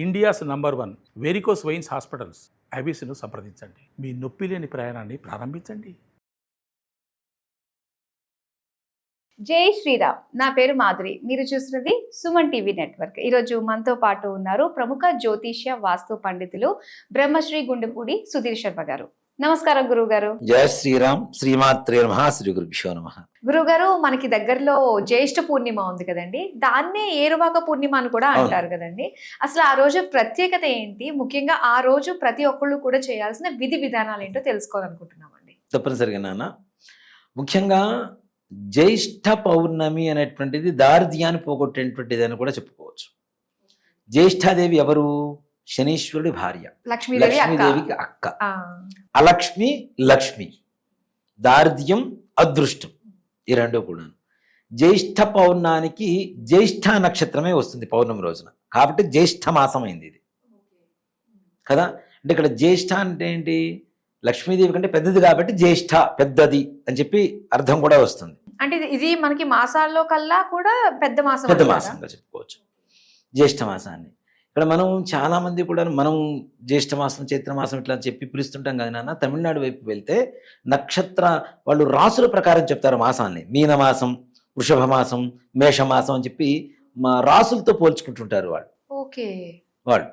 India's number 1 varicose veins hospitals ఐబీసీను సంప్రదించండి. మీ నొప్పి లేని ప్రయాణాన్ని ప్రారంభించండి. జై శ్రీరామ్. నా పేరు మాధురి. మీరు చూస్తున్నది సుమన్ టీవీ నెట్వర్క్. ఈరోజు మనతో పాటు ఉన్నారు ప్రముఖ జ్యోతిష్య వాస్తు పండితులు బ్రహ్మశ్రీ గుండెపూడి సుధీర్ శర్మ గారు. నమస్కారం గురువు గారు. జయ శ్రీరామ్. శ్రీమాత్రే నమః. శ్రీ గురుభ్యో నమః. గురువు గారు, మనకి దగ్గరలో జ్యేష్ఠ పూర్ణిమ ఉంది కదండి, దాన్నే ఏరువాక పూర్ణిమ అని కూడా అంటారు కదండి. అసలు ఆ రోజు ప్రత్యేకత ఏంటి? ముఖ్యంగా ఆ రోజు ప్రతి ఒక్కళ్ళు కూడా చేయాల్సిన విధి విధానాలు ఏంటో తెలుసుకోవాలనుకుంటున్నామండి. తప్పనిసరిగా నాన్న, ముఖ్యంగా జ్యేష్ఠ పౌర్ణమి అనేటువంటిది దారిద్ర్యాన్ని పోగొట్టేటువంటిది అని కూడా చెప్పుకోవచ్చు. జ్యేష్ఠాదేవి ఎవరు? శనీశ్వరుడి భార్య, లక్ష్మీదేవికి అక్క. అలక్ష్మి, లక్ష్మి, దారిద్ర్యం, అదృష్టం, ఈ రెండు కూడా. జ్యేష్ఠ పౌర్ణానికి జ్యేష్ఠ నక్షత్రమే వస్తుంది పౌర్ణమి రోజున, కాబట్టి జ్యేష్ఠ మాసం అయింది ఇది కదా. అంటే ఇక్కడ జ్యేష్ఠ అంటే ఏంటి? లక్ష్మీదేవి కంటే పెద్దది కాబట్టి జ్యేష్ఠ, పెద్దది అని చెప్పి అర్థం కూడా వస్తుంది. అంటే ఇది మనకి మాసాల్లో కల్లా కూడా పెద్ద మాసం, పెద్ద మాసంగా చెప్పుకోవచ్చు జ్యేష్ఠ మాసాన్ని. ఇక్కడ మనం చాలా మంది కూడా మనం జ్యేష్ఠ మాసం, చైత్ర మాసం ఇట్లా చెప్పి పిలుస్తుంటాం కదా నాన్న. తమిళనాడు వైపు వెళ్తే నక్షత్ర వాళ్ళు రాసుల ప్రకారం చెప్తారు మాసాన్ని. మీనమాసం, వృషభ మాసం, మేషమాసం అని చెప్పి మా రాసులతో పోల్చుకుంటుంటారు వాళ్ళు. ఓకే. వాళ్ళు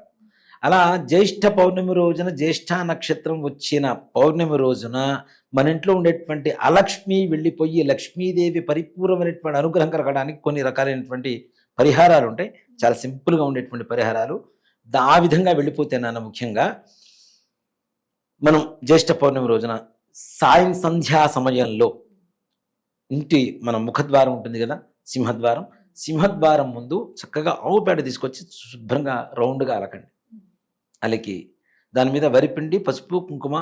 అలా జ్యేష్ఠ పౌర్ణమి రోజున, జ్యేష్ఠ నక్షత్రం వచ్చిన పౌర్ణమి రోజున మన ఇంట్లో ఉండేటువంటి అలక్ష్మి వెళ్ళిపోయి లక్ష్మీదేవి పరిపూర్ణమైనటువంటి అనుగ్రహం కలగడానికి కొన్ని రకాలైనటువంటి పరిహారాలు ఉంటాయి. చాలా సింపుల్గా ఉండేటువంటి పరిహారాలు. ఆ విధంగా వెళ్ళిపోతే నాన్న, ముఖ్యంగా మనం జ్యేష్ఠ పౌర్ణమి రోజున సాయం సంధ్యా సమయంలో ఇంటి మన ముఖద్వారం ఉంటుంది కదా, సింహద్వారం, సింహద్వారం ముందు చక్కగా ఆవు పేడ తీసుకొచ్చి శుభ్రంగా రౌండ్గా అలకండి. అలకి దాని మీద వరిపిండి, పసుపు, కుంకుమ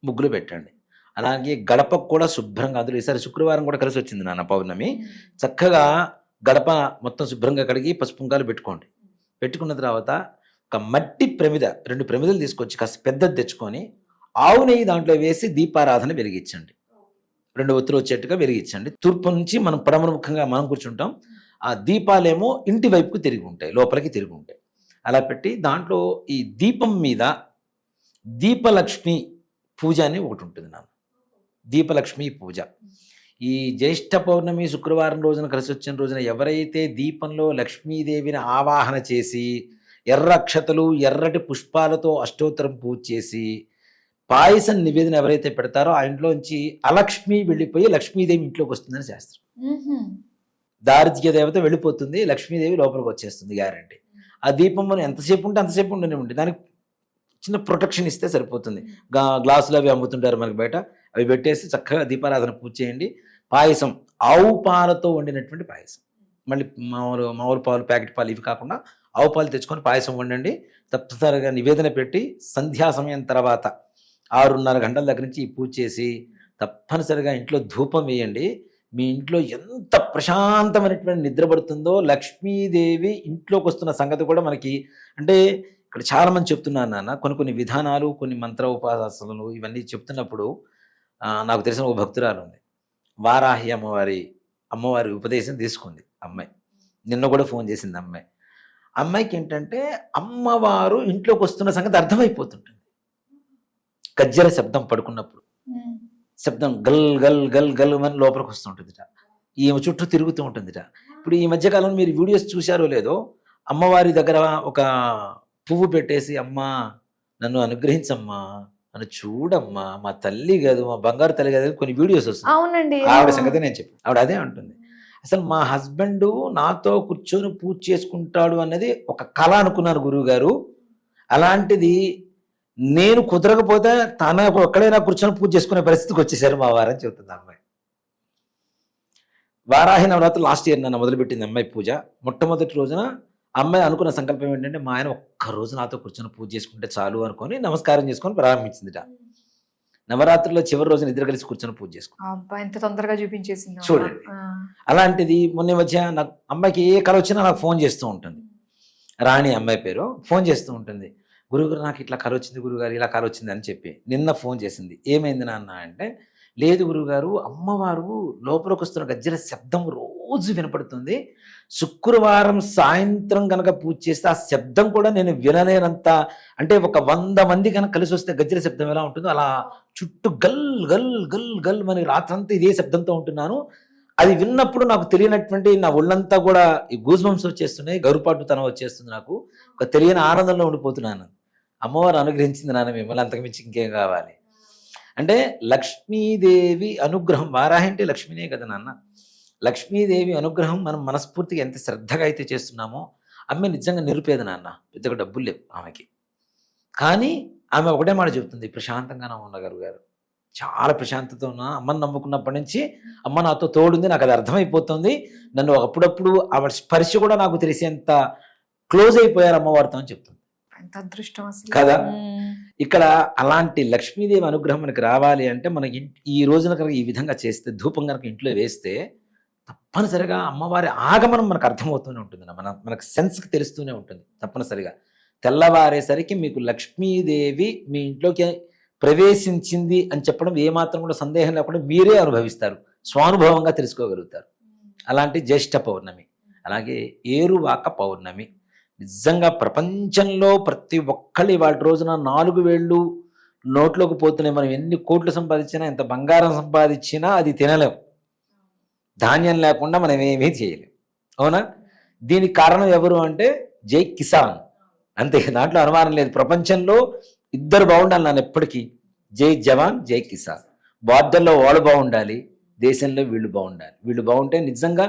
ముగ్గులు పెట్టండి. అలాగే గడపకు కూడా శుభ్రంగా, అందులో ఈసారి శుక్రవారం కూడా కలిసి వచ్చింది నాన్న పౌర్ణమి, చక్కగా గడప మొత్తం శుభ్రంగా కడిగి పసుపు కుంకాలు పెట్టుకోండి. పెట్టుకున్న తర్వాత ఒక మట్టి ప్రమిద, 2 ప్రమిదలు తీసుకొచ్చి కాస్త పెద్దది తెచ్చుకొని ఆవు నెయ్యి దాంట్లో వేసి దీపారాధన వెలిగించండి. 2 ఒత్తులు వచ్చేట్టుగా వెలిగించండి. తూర్పు నుంచి మనం పడమరముఖంగా మనం కూర్చుంటాం. ఆ దీపాలేమో ఇంటి వైపుకు తిరిగి ఉంటాయి, లోపలికి తిరిగి ఉంటాయి. అలా పెట్టి దాంట్లో ఈ దీపం మీద దీపలక్ష్మి పూజ అని ఒకటి ఉంటుంది నాన్న. దీపలక్ష్మి పూజ ఈ జ్యేష్ఠ పౌర్ణమి శుక్రవారం రోజున కలిసి వచ్చిన రోజున ఎవరైతే దీపంలో లక్ష్మీదేవిని ఆవాహన చేసి ఎర్ర అక్షతలు, ఎర్రటి పుష్పాలతో అష్టోత్తరం పూజ చేసి పాయసం నివేదన ఎవరైతే పెడతారో ఆ ఇంట్లోంచి అలక్ష్మి వెళ్ళిపోయి లక్ష్మీదేవి ఇంట్లోకి వస్తుందని శాస్త్రం. దారిద్ర్య దేవత వెళ్ళిపోతుంది, లక్ష్మీదేవి లోపలికి వచ్చేస్తుంది, గ్యారంటీ. ఆ దీపం మనం ఎంతసేపు ఉంటే అంతసేపు ఉండనివ్వండి, దానికి చిన్న ప్రొటెక్షన్ ఇస్తే సరిపోతుంది. గ్లాసులు అవి అమ్ముతుంటారు మనకి బయట, అవి పెట్టేసి చక్కగా దీపారాధన పూజ చేయండి. పాయసం, ఆవు పాలతో వండినటువంటి పాయసం, మళ్ళీ మామూలు పాలు, ప్యాకెట్ పాలు ఇవి కాకుండా ఆవు పాలు తెచ్చుకొని పాయసం వండండి. తప్పనిసరిగా నివేదన పెట్టి సంధ్యా సమయం తర్వాత 6:30 గంటల దగ్గర నుంచి ఈ పూజ చేసి తప్పనిసరిగా ఇంట్లో ధూపం వేయండి. మీ ఇంట్లో ఎంత ప్రశాంతమైనటువంటి నిద్ర పడుతుందో, లక్ష్మీదేవి ఇంట్లోకి వస్తున్న సంగతి కూడా మనకి, అంటే ఇక్కడ చాలామంది చెప్తున్నారు నాన్న, కొన్ని విధానాలు, కొన్ని మంత్ర ఉపాసనలు ఇవన్నీ చెప్తున్నప్పుడు నాకు తెలిసిన ఒక భక్తురాలు ఉంది, వారాహి అమ్మవారి ఉపదేశం తీసుకుంది అమ్మాయి. నిన్న కూడా ఫోన్ చేసింది అమ్మాయికి ఏంటంటే అమ్మవారు ఇంట్లోకి వస్తున్న సంగతి అర్థమైపోతుంటుంది. గజ్జల శబ్దం పడుకున్నప్పుడు శబ్దం గల్ గల్ గల్ గల్ అని లోపలికి వస్తుంటుందిట, ఈమె చుట్టూ తిరుగుతూ ఉంటుందిట. ఇప్పుడు ఈ మధ్యకాలంలో మీరు వీడియోస్ చూశారో లేదో, అమ్మవారి దగ్గర ఒక పువ్వు పెట్టేసి అమ్మా నన్ను అనుగ్రహించమ్మా, నన్ను చూడమ్మా, మా తల్లి కాదు, మా బంగారు తల్లి కాదు, కొన్ని వీడియోస్ వస్తాయి. ఆవిడ సంగతి నేను చెప్పి ఆవిడ అదే అంటుంది, అసలు మా హస్బెండ్ నాతో కూర్చొని పూజ చేసుకుంటాడు అన్నది ఒక కళ అనుకున్నారు గురువు గారు. అలాంటిది నేను కుదరకపోతే తన ఎక్కడైనా కూర్చొని పూజ చేసుకునే పరిస్థితికి వచ్చేసారు మా వారని చెబుతుంది అమ్మాయి. వారాహి నవరాత్రులు లాస్ట్ ఇయర్ నన్ను మొదలుపెట్టింది అమ్మాయి పూజ. మొట్టమొదటి రోజున అమ్మాయి అనుకున్న సంకల్పం ఏంటంటే, మా ఆయన ఒక్కరోజు నాతో కూర్చొని పూజ చేసుకుంటే చాలు అనుకొని నమస్కారం చేసుకొని ప్రారంభించిందిట. నవరాత్రుల్లో చివరి రోజున ఇద్దరు కలిసి కూర్చొని పూజ చేసుకుంటాం. ఎంత తొందరగా చూపించేసింది చూడండి. అలాంటిది మొన్న మధ్య నాకు అమ్మాయికి ఏ కళ వచ్చినా నాకు ఫోన్ చేస్తూ ఉంటుంది. రాణి అమ్మాయి పేరు. ఫోన్ చేస్తూ ఉంటుంది, గురుగారు నాకు ఇట్లా కళ వచ్చింది గురుగారు, ఇలా కళ వచ్చింది అని చెప్పి. నిన్న ఫోన్ చేసింది, ఏమైంది నాన్న అంటే, లేదు గురువుగారు, అమ్మవారు లోపలికి వస్తున్న గజ్జల శబ్దం రోజు వినపడుతుంది. శుక్రవారం సాయంత్రం కనుక పూజ చేస్తే ఆ శబ్దం కూడా నేను వినలేనంత, అంటే ఒక 100 మంది కనుక కలిసి వస్తే గజ్జల శబ్దం ఎలా ఉంటుందో అలా చుట్టూ గల్ గల్ గల్ గల్ అని రాత్రంతా ఇదే శబ్దంతో ఉంటున్నాను. అది విన్నప్పుడు నాకు తెలియనటువంటి నా ఒళ్ళంతా కూడా ఈ గూజ్బంప్స్ వచ్చేస్తున్నాయి, గరుపాటుతనం వచ్చేస్తుంది, నాకు ఒక తెలియని ఆనందంలో ఉండిపోతున్నాను. అమ్మవారు అనుగ్రహించింది నాన్న మిమ్మల్ని, అంతకుమించి ఇంకేం కావాలి. అంటే లక్ష్మీదేవి అనుగ్రహం, వారాహి అంటే లక్ష్మీనే కదా నాన్న. లక్ష్మీదేవి అనుగ్రహం మనం మనస్ఫూర్తిగా ఎంత శ్రద్ధగా అయితే చేస్తున్నామో, ఆమె నిజంగా నిరుపేద నాన్న, పెద్దగా డబ్బులు లేవు ఆమెకి. కానీ ఆమె ఒకటే మాట చెబుతుంది, ప్రశాంతంగానే ఉన్న గారు, చాలా ప్రశాంతత ఉన్నా, అమ్మని నమ్ముకున్నప్పటి నుంచి అమ్మ నాతో తోడుంది, నాకు అది అర్థమైపోతుంది. నన్ను అప్పుడప్పుడు ఆవిడ స్పర్శ కూడా నాకు తెలిసేంత క్లోజ్ అయిపోయారు అమ్మవారితో అని చెప్తుంది. ఎంత అదృష్టం అసలు కదా. ఇక్కడ అలాంటి లక్ష్మీదేవి అనుగ్రహం మనకి రావాలి అంటే మనకి ఈ రోజున కనుక ఈ విధంగా చేస్తే, ధూపం కనుక ఇంట్లో వేస్తే తప్పనిసరిగా అమ్మవారి ఆగమనం మనకు అర్థమవుతూనే ఉంటుంది, మనకు సెన్స్కి తెలుస్తూనే ఉంటుంది. తప్పనిసరిగా తెల్లవారేసరికి మీకు లక్ష్మీదేవి మీ ఇంట్లోకి ప్రవేశించింది అని చెప్పడం ఏమాత్రం కూడా సందేహం లేకుండా మీరే అనుభవిస్తారు, స్వానుభవంగా తెలుసుకోగలుగుతారు. అలాంటి జ్యేష్ఠ పౌర్ణమి. అలాగే ఏరువాక పౌర్ణమి. నిజంగా ప్రపంచంలో ప్రతి ఒక్కళ్ళు వాటి రోజున 4 వేళ్ళు నోట్లోకి పోతున్నాయి. మనం ఎన్ని కోట్లు సంపాదించినా, ఎంత బంగారం సంపాదించినా అది తినలేం. ధాన్యం లేకుండా మనం ఏమీ చేయలేం, అవునా? దీనికి కారణం ఎవరు అంటే జై కిసాన్, అంతే, దాంట్లో అనుమానం లేదు. ప్రపంచంలో 2 బాగుండాలి నన్ను ఎప్పటికీ, జై జవాన్ జై కిసాన్. బార్డర్లో వాళ్ళు బాగుండాలి, దేశంలో వీళ్ళు బాగుండాలి. వీళ్ళు బాగుంటే నిజంగా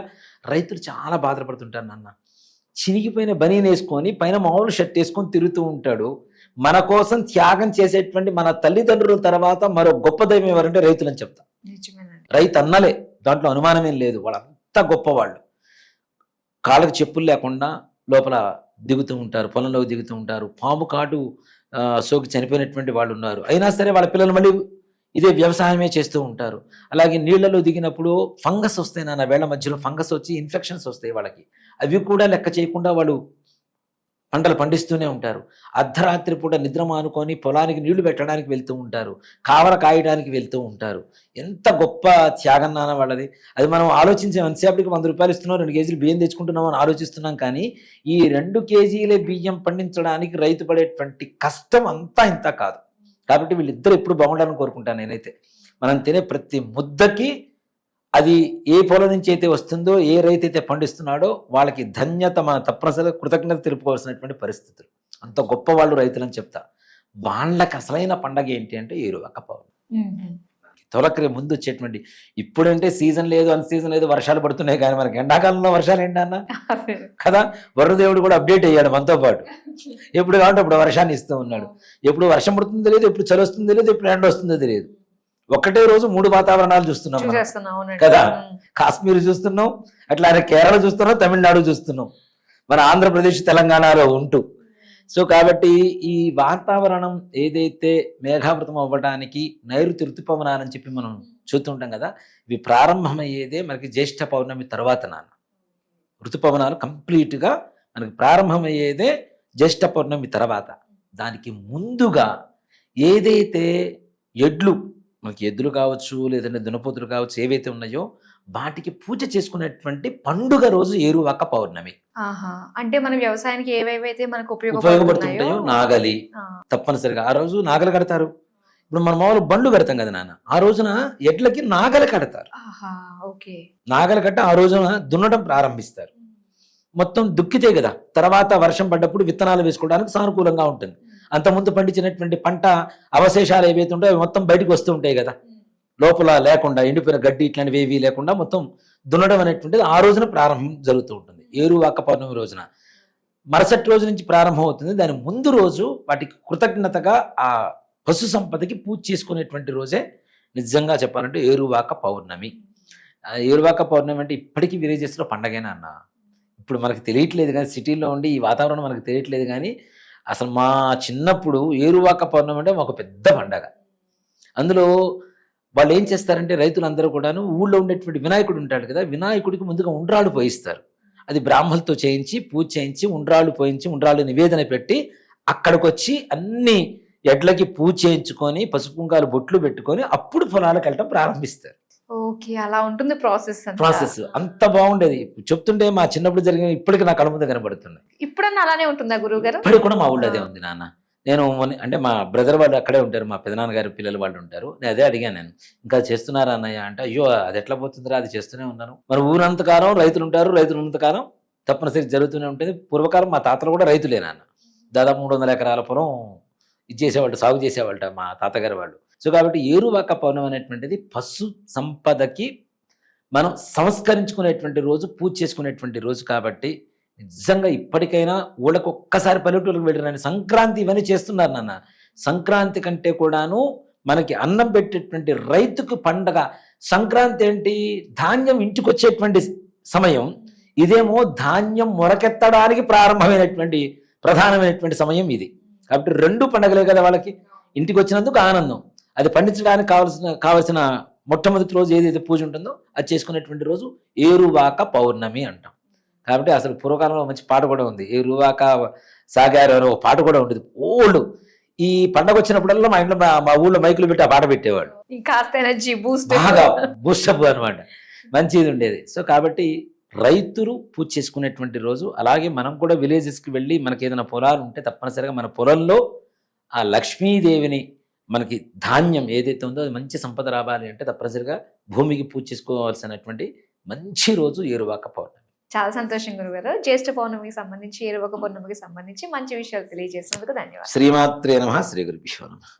రైతులు చాలా బాధపడుతుంటారు నాన్న. చినిగిపోయిన బనీన్ వేసుకొని పైన మామూలు షర్ట్ వేసుకొని తిరుగుతూ ఉంటాడు. మన కోసం త్యాగం చేసేటువంటి మన తల్లిదండ్రుల తర్వాత మరో గొప్ప దైవం ఎవరంటే రైతులు అని చెప్తాం. రైతు అన్నలే, దాంట్లో అనుమానమేం లేదు, వాళ్ళంతా గొప్పవాళ్ళు. కాళ్ళకు చెప్పులు లేకుండా లోపల దిగుతూ ఉంటారు, పొలంలోకి దిగుతూ ఉంటారు. పాము కాటు సోకి చనిపోయినటువంటి వాళ్ళు ఉన్నారు, అయినా సరే వాళ్ళ పిల్లలు మళ్ళీ ఇదే వ్యవసాయమే చేస్తూ ఉంటారు. అలాగే నీళ్లలో దిగినప్పుడు ఫంగస్ వస్తాయి నాన్న, వేళ్ల మధ్యలో ఫంగస్ వచ్చి ఇన్ఫెక్షన్స్ వస్తాయి వాళ్ళకి. అవి కూడా లెక్క చేయకుండా వాళ్ళు పంటలు పండిస్తూనే ఉంటారు. అర్ధరాత్రి పూట నిద్ర మానుకొని పొలానికి నీళ్లు పెట్టడానికి వెళ్తూ ఉంటారు, కావల కాయడానికి వెళ్తూ ఉంటారు. ఎంత గొప్ప త్యాగం నాన్న వాళ్ళది. అది మనం ఆలోచించే ఎంతసేపటికి 100 రూపాయలు ఇస్తున్నాం, 2 కేజీలు బియ్యం తెచ్చుకుంటున్నాం అని ఆలోచిస్తున్నాం. కానీ ఈ 2 కేజీల బియ్యం పండించడానికి రైతు పడేటువంటి కష్టం అంతా ఇంత కాదు. కాబట్టి వీళ్ళిద్దరు ఎప్పుడు బాగుండాలని కోరుకుంటాను నేనైతే. మనం తినే ప్రతి ముద్దకి అది ఏ పొలం నుంచి అయితే వస్తుందో, ఏ రైతు అయితే పండిస్తున్నాడో వాళ్ళకి ధన్యత, మన తప్పనిసరిగా కృతజ్ఞత తెలుపుకోవాల్సినటువంటి పరిస్థితులు. అంత గొప్ప వాళ్ళు రైతులని చెప్తా. వాళ్ళకి అసలైన పండగ ఏంటి అంటే ఏరువాక పౌర్ణమి. తొలకరి ముందు వచ్చేటువంటి, ఇప్పుడంటే సీజన్ లేదు, అన్ సీజన్ లేదు, వర్షాలు పడుతున్నాయి. కానీ మనకి ఎండాకాలంలో వర్షాలు ఏంటి అన్న కదా. వరుణదేవుడు కూడా అప్డేట్ అయ్యాడు మనతో పాటు. ఎప్పుడు కావాలంటే అప్పుడు వర్షాన్ని ఇస్తూ ఉన్నాడు. ఎప్పుడు వర్షం పడుతుందో లేదు, ఎప్పుడు చలి వస్తుందో లేదు, ఎప్పుడు ఎండ వస్తుందో తెలియదు. ఒకటే రోజు 3 వాతావరణాలు చూస్తున్నాం కదా. కాశ్మీర్ చూస్తున్నాం, అట్లానే కేరళ చూస్తున్నాం, తమిళనాడు చూస్తున్నాం, మన ఆంధ్రప్రదేశ్ తెలంగాణలో ఉంటూ. సో కాబట్టి ఈ వాతావరణం ఏదైతే మేఘావృతం అవ్వడానికి నైరుతి ఋతుపవనాలని చెప్పి మనం చూస్తుంటాం కదా, ఇవి ప్రారంభమయ్యేదే మనకి జ్యేష్ఠ పౌర్ణమి తర్వాత నాన్న. ఋతుపవనాలు కంప్లీట్గా మనకి ప్రారంభమయ్యేదే జ్యేష్ఠ పౌర్ణమి తర్వాత. దానికి ముందుగా ఏదైతే ఎడ్లు, మనకి ఎద్దులు కావచ్చు, లేదంటే దునపోతులు కావచ్చు, ఏవైతే ఉన్నాయో వాటికి పూజ చేసుకునేటువంటి పండుగ రోజు ఏరువాక పౌర్ణమి. అంటే మన వ్యవసాయానికి ఏవేవైతే మనకు ఉపయోగపడుతుంటాయో నాగలి, తప్పనిసరిగా ఆ రోజు నాగలి కడతారు. ఇప్పుడు మన మామూలు బండ్లు కడతాం కదా నాన్న, ఆ రోజున ఎడ్లకి నాగలి కడతారు. నాగలి కట్ట ఆ రోజున దున్నడం ప్రారంభిస్తారు. మొత్తం దుక్కితే కదా, తర్వాత వర్షం పడ్డప్పుడు విత్తనాలు వేసుకోవడానికి సానుకూలంగా ఉంటుంది. అంతకుముందు పండించినటువంటి పంట అవశేషాలు ఏవైతే ఉంటాయో అవి మొత్తం బయటకు వస్తూ ఉంటాయి కదా, లోపల లేకుండా ఎండిపోయిన గడ్డి ఇట్లాంటివి ఏవి లేకుండా మొత్తం దున్నడం అనేటువంటిది ఆ రోజున ప్రారంభం జరుగుతూ ఉంటుంది. ఏరువాక పౌర్ణమి రోజున. మరుసటి రోజు నుంచి ప్రారంభం అవుతుంది. దాని ముందు రోజు వాటికి కృతజ్ఞతగా ఆ పశు సంపదకి పూజ చేసుకునేటువంటి రోజే నిజంగా చెప్పాలంటే ఏరువాక పౌర్ణమి. ఏరువాక పౌర్ణమి అంటే ఇప్పటికీ విలేజెస్లో పండగేనా అన్న. ఇప్పుడు మనకు తెలియట్లేదు కానీ, సిటీలో ఉండి ఈ వాతావరణం మనకు తెలియట్లేదు కానీ, అసలు మా చిన్నప్పుడు ఏరువాక పౌర్ణమి అంటే ఒక పెద్ద పండగ. అందులో వాళ్ళు ఏం చేస్తారంటే రైతులందరూ కూడాను ఊళ్ళో ఉండేటువంటి వినాయకుడు ఉంటాడు కదా, వినాయకుడికి ముందుగా ఉండ్రాళ్ళు పోయిస్తారు. అది బ్రాహ్మణులతో చేయించి పూజ చేయించి ఉండ్రాళ్ళు పోయించి ఉండ్రాళ్ళు నివేదన పెట్టి అక్కడికి వచ్చి అన్ని ఎడ్లకి పూజ చేయించుకొని పసుపు కుంకాలు బొట్లు పెట్టుకొని అప్పుడు పొలాలకు వెళ్ళటం ప్రారంభిస్తారు. ఓకే, అలా ఉంటుంది ప్రాసెస్. ప్రాసెస్ అంత బాగుండేది. చెప్తుంటే మా చిన్నప్పుడు జరిగిన ఇప్పటికి నా కళ్ళ ముందు కనబడుతున్నాయి. ఇప్పుడన్నా అలానే ఉంటుందా గురువు గారు? ఇప్పటికి కూడా మా ఊళ్ళో అదే ఉంది నాన్న. నేను అంటే మా బ్రదర్ వాళ్ళు అక్కడే ఉంటారు, మా పెదనాన్నగారు పిల్లలు వాళ్ళు ఉంటారు. నేను అదే అడిగాను, నేను ఇంకా చేస్తున్నారా అన్నయ్య అంటే, అయ్యో అది ఎట్లా పోతుందిరా, అది చేస్తూనే ఉన్నాను. మన ఊరంతకాలం రైతులు ఉంటారు, రైతులు ఉన్నంతకాలం తప్పనిసరి జరుగుతూనే ఉంటుంది. పూర్వకాలం మా తాతలు కూడా రైతులే నాన్న. దాదాపు 300 ఎకరాల పొలం ఇచ్చేసేవాళ్ళు, సాగు చేసేవాళ్ళట మా తాతగారు వాళ్ళు. సో కాబట్టి ఏరువాక పౌర్ణమి అనేటువంటిది పశు సంపదకి మనం సంస్కరించుకునేటువంటి రోజు, పూజ చేసుకునేటువంటి రోజు. కాబట్టి నిజంగా ఇప్పటికైనా ఊళ్ళకు ఒక్కసారి పల్లెటూరుకు వెళ్ళిరని, సంక్రాంతి ఇవన్నీ చేస్తున్నారు నాన్న. సంక్రాంతి కంటే కూడాను మనకి అన్నం పెట్టేటువంటి రైతుకు పండగ. సంక్రాంతి ఏంటి, ధాన్యం ఇంటికి వచ్చేటువంటి సమయం. ఇదేమో ధాన్యం మొరకెత్తడానికి ప్రారంభమైనటువంటి ప్రధానమైనటువంటి సమయం ఇది. కాబట్టి 2 పండుగలే కదా వాళ్ళకి. ఇంటికి వచ్చినందుకు ఆనందం, అది పండించడానికి కావలసిన మొట్టమొదటి రోజు ఏదైతే పూజ ఉంటుందో అది చేసుకునేటువంటి రోజు ఏరువాక పౌర్ణమి అంటాం. కాబట్టి అసలు పూర్వకాలంలో మంచి పాట కూడా ఉంది, ఏరువాక సాగారు అని ఒక పాట కూడా ఉంటుంది. ఓల్డ్ ఈ పండగ వచ్చినప్పుడల్లా మా ఇంట్లో మా ఊళ్ళో మైకులు పెట్టి ఆ పాట పెట్టేవాడు. కాస్త ఎనర్జీ బూస్ట్, బాగా బూస్టప్ అనమాట, మంచిది ఉండేది. సో కాబట్టి రైతులు పూజ చేసుకునేటువంటి రోజు. అలాగే మనం కూడా విలేజెస్కి వెళ్ళి మనకి ఏదైనా పొలాలు ఉంటే తప్పనిసరిగా మన పొలంలో ఆ లక్ష్మీదేవిని, మనకి ధాన్యం ఏదైతే ఉందో అది మంచి సంపద రావాలి అంటే తప్పనిసరిగా భూమికి పూజ చేసుకోవాల్సినటువంటి మంచి రోజు ఏరువాక పౌర్ణమి. చాలా సంతోషం గురుగారు. జ్యేష్ఠ పౌర్ణమికి సంబంధించి, ఏరువాక పౌర్ణమికి సంబంధించి మంచి విషయాలు తెలియజేసినందుకు ధన్యవాదాలు. శ్రీమాత్రే నమః. శ్రీ గురుభ్యో నమః.